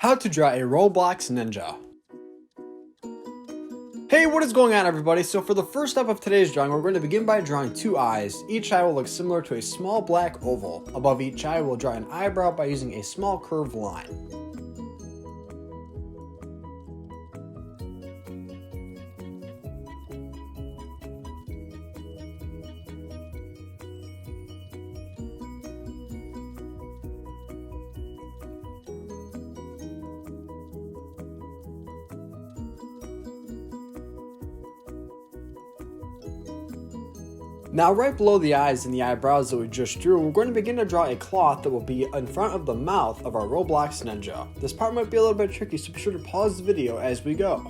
How to draw a Roblox ninja. Hey, what is going on everybody? So for the first step of today's drawing, we're going to begin by drawing two eyes. Each eye will look similar to a small black oval. Above each eye, we'll draw an eyebrow by using a small curved line. Now right below the eyes and the eyebrows that we just drew, we're going to begin to draw a cloth that will be in front of the mouth of our Roblox ninja. This part might be a little bit tricky, so be sure to pause the video as we go.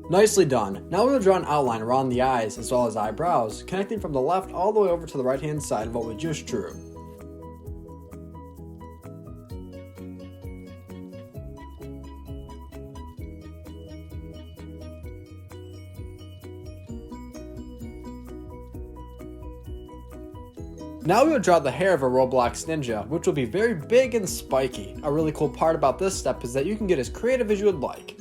Nicely done. Now we will draw an outline around the eyes as well as eyebrows, connecting from the left all the way over to the right hand side of what we just drew. Now we will draw the hair of a Roblox ninja, which will be very big and spiky. A really cool part about this step is that you can get as creative as you would like.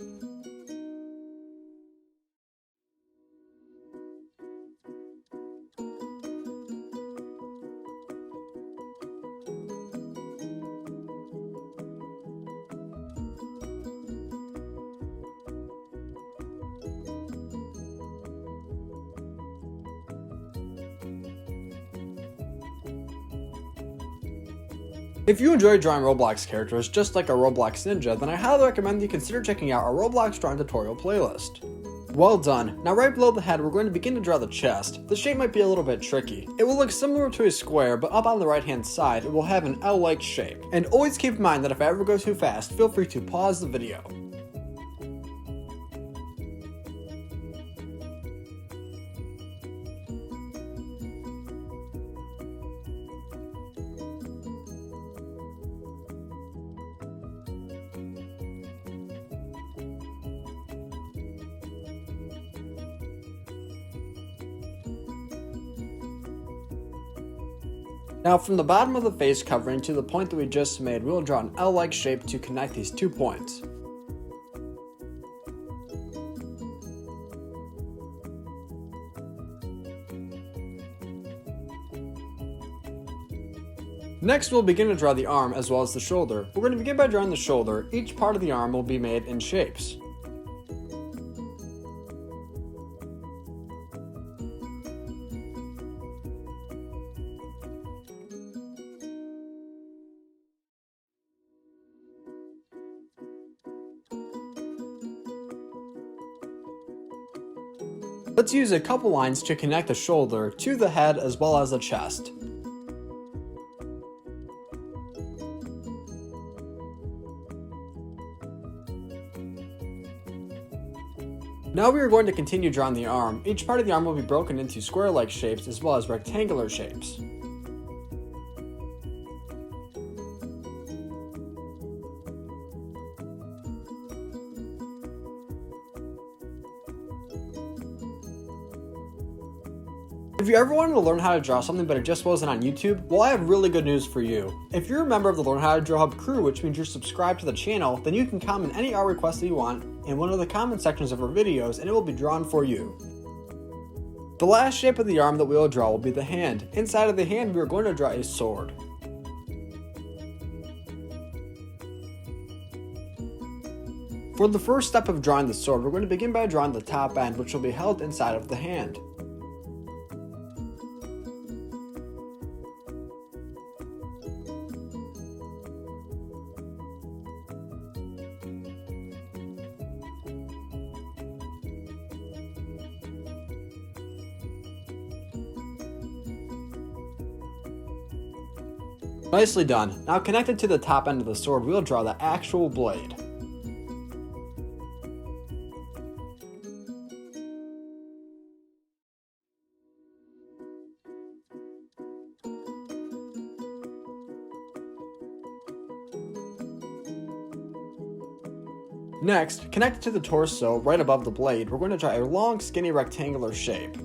If you enjoy drawing Roblox characters just like a Roblox ninja, then I highly recommend you consider checking out our Roblox drawing tutorial playlist. Well done. Now right below the head, we're going to begin to draw the chest. The shape might be a little bit tricky. It will look similar to a square, but up on the right hand side, it will have an L-like shape. And always keep in mind that if I ever go too fast, feel free to pause the video. Now from the bottom of the face covering to the point that we just made, we will draw an L-like shape to connect these 2 points. Next we'll begin to draw the arm as well as the shoulder. We're going to begin by drawing the shoulder. Each part of the arm will be made in shapes. Let's use a couple lines to connect the shoulder to the head as well as the chest. Now we are going to continue drawing the arm. Each part of the arm will be broken into square-like shapes as well as rectangular shapes. If you ever wanted to learn how to draw something but it just wasn't on YouTube, well I have really good news for you. If you're a member of the Learn How to Draw Hub crew, which means you're subscribed to the channel, then you can comment any art requests that you want in one of the comment sections of our videos and it will be drawn for you. The last shape of the arm that we will draw will be the hand. Inside of the hand we are going to draw a sword. For the first step of drawing the sword, we're going to begin by drawing the top end, which will be held inside of the hand. Nicely done. Now connected to the top end of the sword, we'll draw the actual blade. Next, connected to the torso right above the blade, we're going to draw a long, skinny rectangular shape.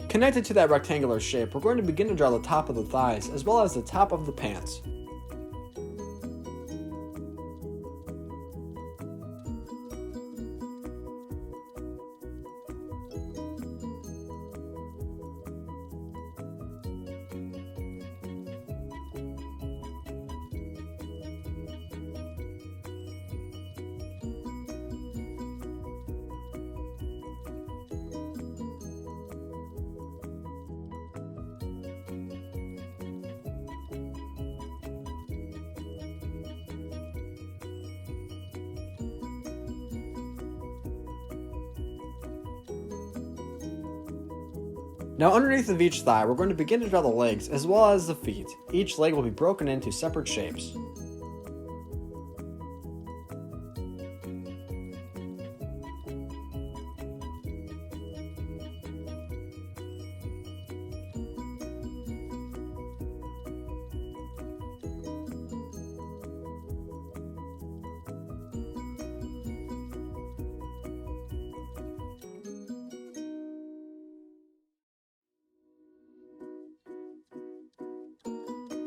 Connected to that rectangular shape, we're going to begin to draw the top of the thighs as well as the top of the pants. Now underneath of each thigh, we're going to begin to draw the legs as well as the feet. Each leg will be broken into separate shapes.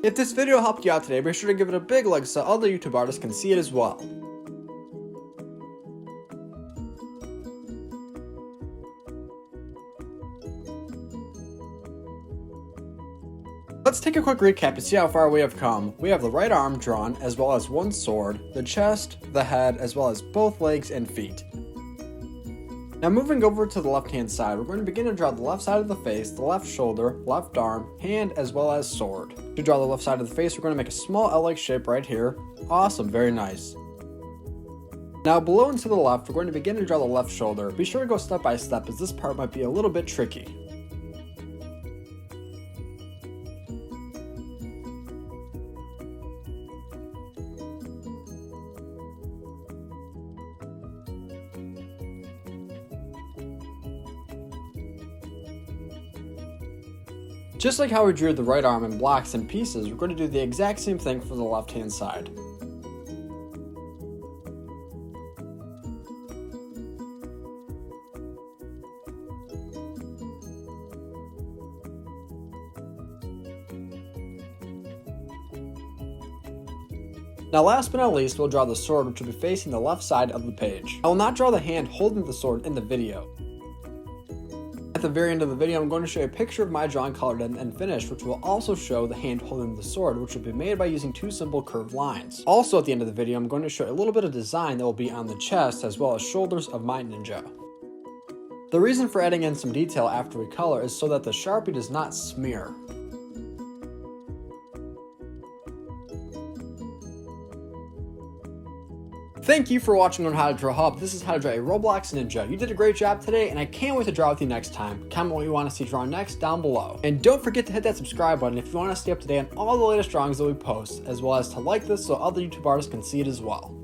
If this video helped you out today, be sure to give it a big like so other YouTube artists can see it as well. Let's take a quick recap to see how far we have come. We have the right arm drawn, as well as one sword, the chest, the head, as well as both legs and feet. Now moving over to the left hand side, we're going to begin to draw the left side of the face, the left shoulder, left arm, hand, as well as sword. To draw the left side of the face, we're going to make a small L-like shape right here. Awesome, very nice. Now below and to the left, we're going to begin to draw the left shoulder. Be sure to go step by step as this part might be a little bit tricky. Just like how we drew the right arm in blocks and pieces, we're going to do the exact same thing for the left hand side. Now last but not least, we'll draw the sword, which will be facing the left side of the page. I will not draw the hand holding the sword in the video. At the very end of the video, I'm going to show you a picture of my drawing colored in and finished, which will also show the hand holding the sword, which will be made by using two simple curved lines. Also at the end of the video, I'm going to show you a little bit of design that will be on the chest as well as shoulders of my ninja. The reason for adding in some detail after we color is so that the Sharpie does not smear. Thank you for watching on How to Draw Hub. This is How to Draw a Roblox Ninja. You did a great job today, and I can't wait to draw with you next time. Comment what you want to see drawn next down below. And don't forget to hit that subscribe button if you want to stay up to date on all the latest drawings that we post, as well as to like this so other YouTube artists can see it as well.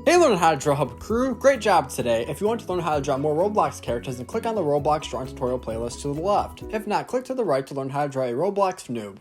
Hey Learn How to Draw Hub crew, great job today. If you want to learn how to draw more Roblox characters, then click on the Roblox drawing tutorial playlist to the left. If not, click to the right to learn how to draw a Roblox noob.